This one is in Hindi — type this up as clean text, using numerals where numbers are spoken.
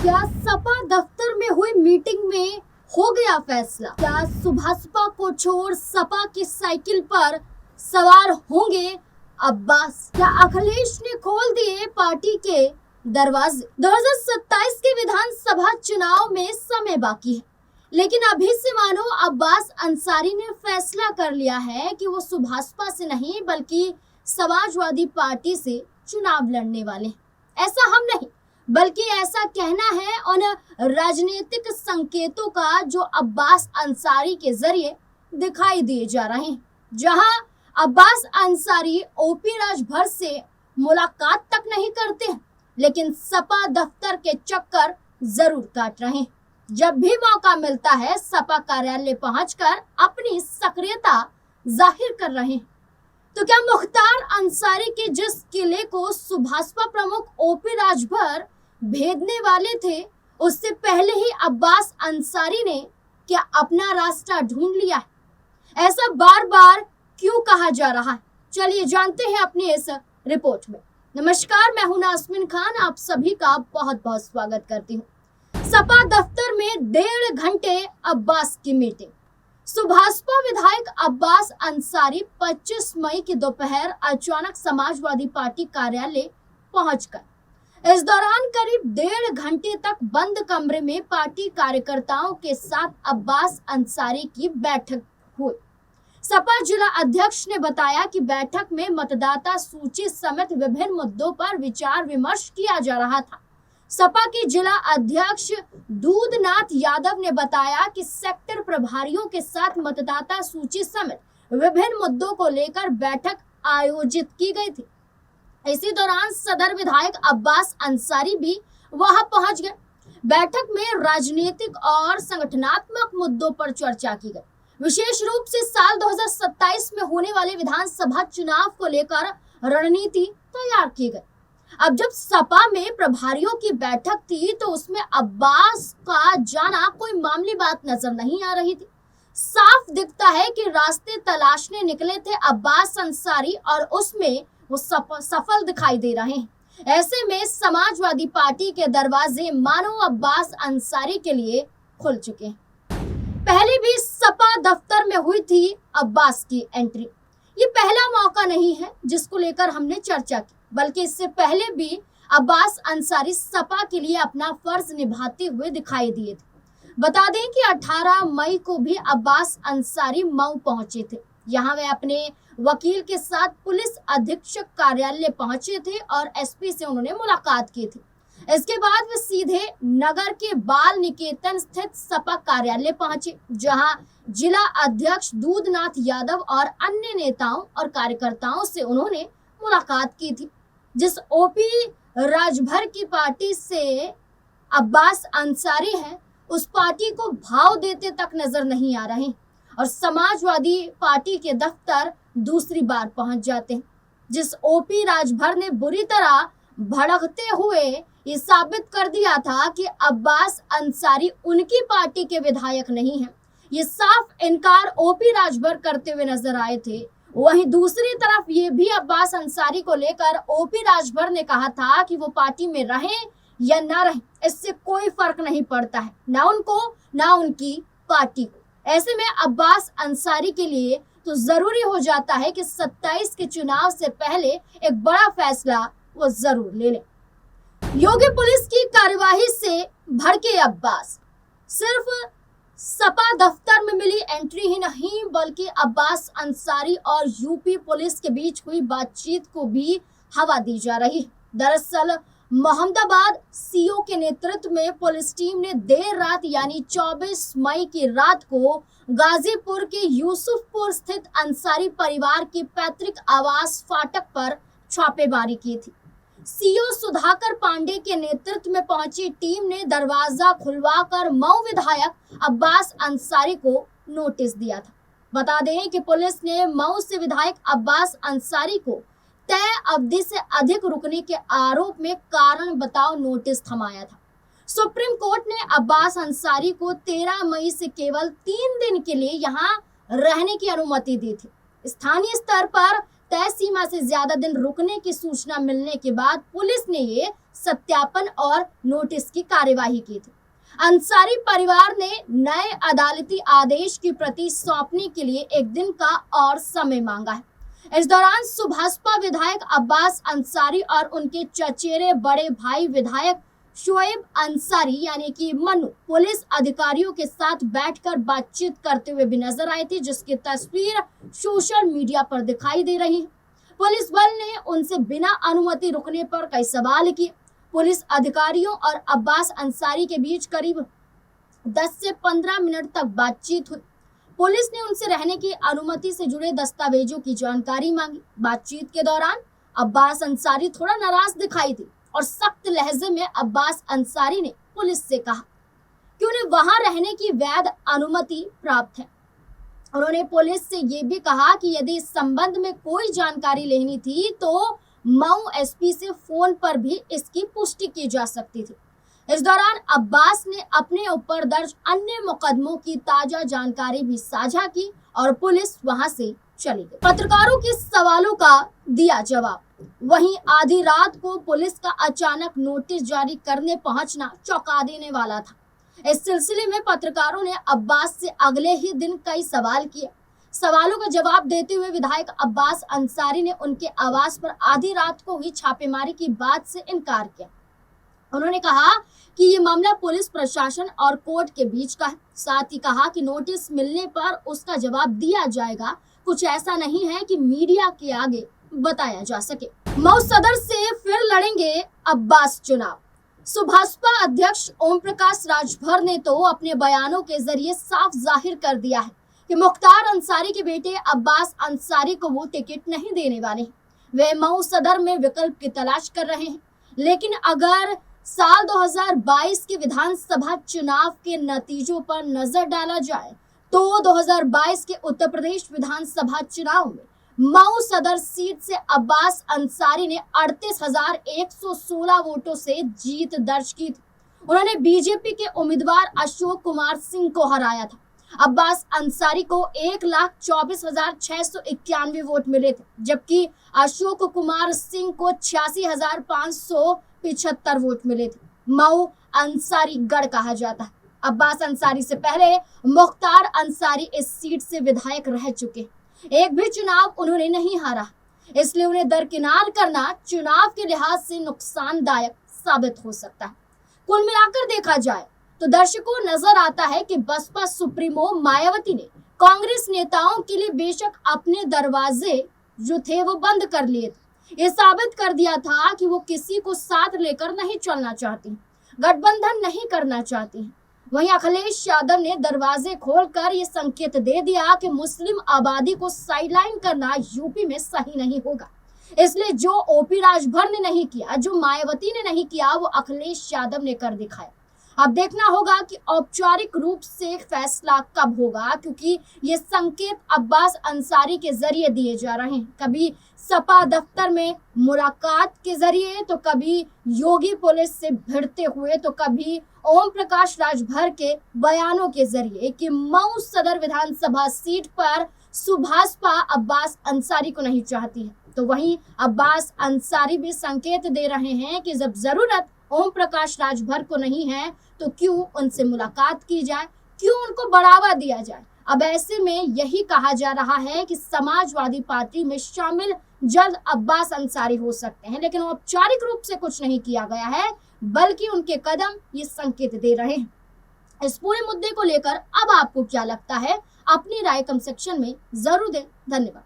क्या सपा दफ्तर में हुई मीटिंग में हो गया फैसला? क्या सुभाषपा को छोड़ सपा की साइकिल पर सवार होंगे अब्बास? क्या अखिलेश ने खोल दिए पार्टी के दरवाजे? 2027 के विधानसभा चुनाव में समय बाकी है, लेकिन अभी से मानो अब्बास अंसारी ने फैसला कर लिया है कि वो सुभाषपा से नहीं बल्कि समाजवादी पार्टी से चुनाव लड़ने वाले हैं। ऐसा हम नहीं बल्कि ऐसा कहना है उन राजनीतिक संकेतों का जो अब्बास अंसारी के जरिए दिखाई दिए जा रहे हैं। जहां अब्बास अंसारी ओपी राजभर से मुलाकात तक नहीं करते हैं, लेकिन सपा दफ्तर के चक्कर जरूर काट रहे हैं। जब भी मौका मिलता है सपा कार्यालय पहुंचकर अपनी सक्रियता जाहिर कर रहे हैं। तो क्या मुख्तार अंसारी के जिस किले को सुभाषपा प्रमुख ओपी राजभर भेदने वाले थे, उससे पहले ही अब्बास अंसारी ने क्या अपना रास्ता ढूंढ लिया है? ऐसा बार बार क्यों कहा जा रहा है? चलिए जानते हैं अपनी इस रिपोर्ट में। नमस्कार, मैं हूं नाज़मीन खान, आप सभी का बहुत बहुत स्वागत करती हूं। सपा दफ्तर में 1.5 घंटे अब्बास की मीटिंग। सुभाषपा विधायक अब्बास अंसारी 25 मई की दोपहर अचानक समाजवादी पार्टी कार्यालय पहुंचकर इस दौरान करीब 1.5 घंटे तक बंद कमरे में पार्टी कार्यकर्ताओं के साथ अब्बास अंसारी की बैठक हुई। सपा जिला अध्यक्ष ने बताया कि बैठक में मतदाता सूची समेत विभिन्न मुद्दों पर विचार विमर्श किया जा रहा था। सपा के जिला अध्यक्ष दूधनाथ यादव ने बताया कि सेक्टर प्रभारियों के साथ मतदाता सूची समेत विभिन्न मुद्दों को लेकर बैठक आयोजित की गई थी। इसी दौरान सदर विधायक अब्बास अंसारी भी वहां पहुंच गए। बैठक में राजनीतिक और संगठनात्मक मुद्दों पर चर्चा की गई। विशेष रूप से साल 2027 में होने वाले विधानसभा चुनाव को लेकर रणनीति तैयार की गई। अब जब सपा में प्रभारियों की बैठक थी तो उसमें अब्बास का जाना कोई मामूली बात नजर नहीं आ रही थी। साफ दिखता है कि रास्ते तलाशने निकले थे अब्बास अंसारी और उसमें वो सफल दिखाई दे रहे हैं। ऐसे में समाजवादी पार्टी के दरवाजे मानो अब्बास अंसारी के लिए खुल चुके हैं। पहले भी सपा दफ्तर में हुई थी अब्बास की एंट्री। ये पहला मौका नहीं है जिसको लेकर हमने चर्चा की, बल्कि इससे पहले भी अब्बास अंसारी सपा के लिए अपना फर्ज निभाते हुए दिखाई दिए थे। बता दें कि 18 मई को भी अब्बास अंसारी मऊ पहुंचे थे। यहाँ वे अपने वकील के साथ पुलिस अधीक्षक कार्यालय पहुंचे थे और एसपी से उन्होंने मुलाकात की थी। इसके बाद वे सीधे नगर के बाल निकेतन स्थित सपा कार्यालय पहुंचे, जहां जिला अध्यक्ष दूधनाथ यादव और अन्य नेताओं और कार्यकर्ताओं से उन्होंने मुलाकात की थी। जिस ओपी राजभर की पार्टी से अब्बास अंसारी है, उस पार्टी को भाव देते तक नजर नहीं आ रहे और समाजवादी पार्टी के दफ्तर दूसरी बार पहुंच जाते हैं। जिस ओपी राजभर ने बुरी तरह भड़कते हुए ये साबित कर दिया था कि अब्बास अंसारी उनकी पार्टी के विधायक नहीं है, ये साफ इनकार ओपी राजभर करते हुए नजर आए थे। वहीं दूसरी तरफ ये भी अब्बास अंसारी को लेकर ओपी राजभर ने कहा था कि वो पार्टी में रहें या ना रहें, इससे कोई फर्क नहीं पड़ता है, ना उनको ना उनकी पार्टी को। ऐसे में अब्बास अंसारी के लिए तो जरूरी हो जाता है कि 27 के चुनाव से पहले एक बड़ा फैसला वो जरूर ले लें। योगी पुलिस की कार्यवाही से भड़के अब्बास। सिर्फ सपा दफ्तर में मिली एंट्री ही नहीं बल्कि अब्बास अंसारी और यूपी पुलिस के बीच हुई बातचीत को भी हवा दी जा रही है। दरअसल मोहम्मदाबाद सीओ के नेतृत्व में पुलिस टीम ने देर रात यानी 24 मई की रात को गाजीपुर के यूसुफपुर स्थित अंसारी परिवार के पैतृक आवास फाटक पर छापेमारी की थी। सीओ सुधाकर पांडे के नेतृत्व में पहुंची टीम ने दरवाजा खुलवाकर मऊ विधायक अब्बास अंसारी को नोटिस दिया था। बता दें कि पुलिस ने मऊ से विधायक अब्बास अंसारी को तय अवधि से अधिक रुकने के आरोप में कारण बताओ नोटिस थमाया था। सुप्रीम कोर्ट ने अब्बास अंसारी को 13 मई से केवल 3 दिन के लिए यहां रहने की अनुमति दी थी। स्थानीय स्तर पर तय सीमा से ज्यादा दिन रुकने की सूचना मिलने के बाद पुलिस ने ये सत्यापन और नोटिस की कार्यवाही की थी। अंसारी परिवार ने नए अदालती आदेश की प्रति सौंपने के लिए एक दिन का और समय मांगा है। इस दौरान सुभाषपा विधायक अब्बास अंसारी और उनके चचेरे बड़े भाई विधायक शोएब अंसारी यानी कि मनु पुलिस अधिकारियों के साथ बैठकर बातचीत करते हुए भी नजर आए थे, जिसकी तस्वीर सोशल मीडिया पर दिखाई दे रही है। पुलिस बल ने उनसे बिना अनुमति रुकने पर कई सवाल किए। पुलिस अधिकारियों और अब्बास अंसारी के बीच करीब 10 से 15 मिनट तक बातचीत हुई। पुलिस ने उनसे रहने की अनुमति से जुड़े दस्तावेजों की जानकारी मांगी। बातचीत के दौरान अब्बास अंसारी थोड़ा नाराज दिखाई दी और सख्त लहजे में अब्बास अंसारी ने पुलिस से कहा कि उन्हें वहां रहने की वैध अनुमति प्राप्त है। उन्होंने पुलिस से ये भी कहा कि यदि इस संबंध में कोई जानकारी लेनी थी तो मऊ एसपी से फोन पर भी इसकी पुष्टि की जा सकती थी। इस दौरान अब्बास ने अपने ऊपर दर्ज अन्य मुकदमों की ताजा जानकारी भी साझा की और पुलिस वहां से चली गई। पत्रकारों के सवालों का दिया जवाब। वहीं आधी रात को पुलिस का अचानक नोटिस जारी करने पहुंचना चौंका देने वाला था। इस सिलसिले में पत्रकारों ने अब्बास से अगले ही दिन कई सवाल किए। सवालों का जवाब देते हुए विधायक अब्बास अंसारी ने उनके आवास पर आधी रात को हुई छापेमारी की बात से इनकार किया। उन्होंने कहा कि ये मामला पुलिस प्रशासन और कोर्ट के बीच का है। साथ ही कहा कि नोटिस मिलने पर उसका जवाब दिया जाएगा। कुछ ऐसा नहीं है कि मीडिया के आगे बताया जा सके। मऊ सदर से फिर लड़ेंगे अब्बास चुनाव। सुभाषपा अध्यक्ष ओम प्रकाश राजभर ने तो अपने बयानों के जरिए साफ जाहिर कर दिया है कि मुख्तार अंसारी के बेटे अब्बास अंसारी को वो टिकट नहीं देने वाले। वे मऊ सदर में विकल्प की तलाश कर रहे हैं। लेकिन अगर साल 2022 के विधानसभा चुनाव के नतीजों पर नजर डाला जाए तो 2022 के उत्तर प्रदेश विधानसभा चुनाव में मऊ सदर सीट से अब्बास अंसारी ने 38,116 वोटों से जीत दर्ज की थी। उन्होंने बीजेपी के उम्मीदवार अशोक कुमार सिंह को हराया था। अब्बास अंसारी को 1,24,691 वोट मिले थे, जबकि अशोक कुमार सिंह को 86,575 वोट मिले थे। मऊ अंसारी गढ़ कहा जाता है। अब्बास अंसारी से पहले मुख्तार अंसारी इस सीट से विधायक रह चुके। एक भी चुनाव उन्होंने नहीं हारा, इसलिए उन्हें दरकिनार करना चुनाव के लिहाज से नुकसानदायक साबित हो सकता है। कुल मिलाकर देखा जाए तो दर्शकों नजर आता है कि बसपा सुप्रीमो मायावती ने कांग्रेस नेताओं के लिए बेशक अपने दरवाजे जो थे वो बंद कर लिए थे। ये साबित कर दिया था कि वो किसी को साथ लेकर नहीं चलना चाहती, गठबंधन नहीं करना चाहती। वहीं अखिलेश यादव ने दरवाजे खोलकर ये संकेत दे दिया कि मुस्लिम आबादी को साइडलाइन करना यूपी में सही नहीं होगा। इसलिए जो ओपी राजभर ने नहीं किया, जो मायावती ने नहीं किया, वो अखिलेश यादव ने कर दिखाया। अब देखना होगा कि औपचारिक रूप से फैसला कब होगा, क्योंकि ये संकेत अब्बास अंसारी के जरिए दिए जा रहे हैं। कभी सपा दफ्तर में मुलाकात के जरिए, तो कभी योगी पुलिस से भिड़ते हुए, तो कभी ओम प्रकाश राजभर के बयानों के जरिए कि मऊ सदर विधानसभा सीट पर सुभाषपा अब्बास अंसारी को नहीं चाहती है। तो वहीं अब्बास अंसारी भी संकेत दे रहे हैं कि जब जरूरत ओम प्रकाश राजभर को नहीं है तो क्यों उनसे मुलाकात की जाए, क्यों उनको बढ़ावा दिया जाए। अब ऐसे में यही कहा जा रहा है कि समाजवादी पार्टी में शामिल जल्द अब्बास अंसारी हो सकते हैं, लेकिन औपचारिक रूप से कुछ नहीं किया गया है, बल्कि उनके कदम ये संकेत दे रहे हैं। इस पूरे मुद्दे को लेकर अब आपको क्या लगता है, अपनी राय कमेंट सेक्शन में जरूर दें। धन्यवाद।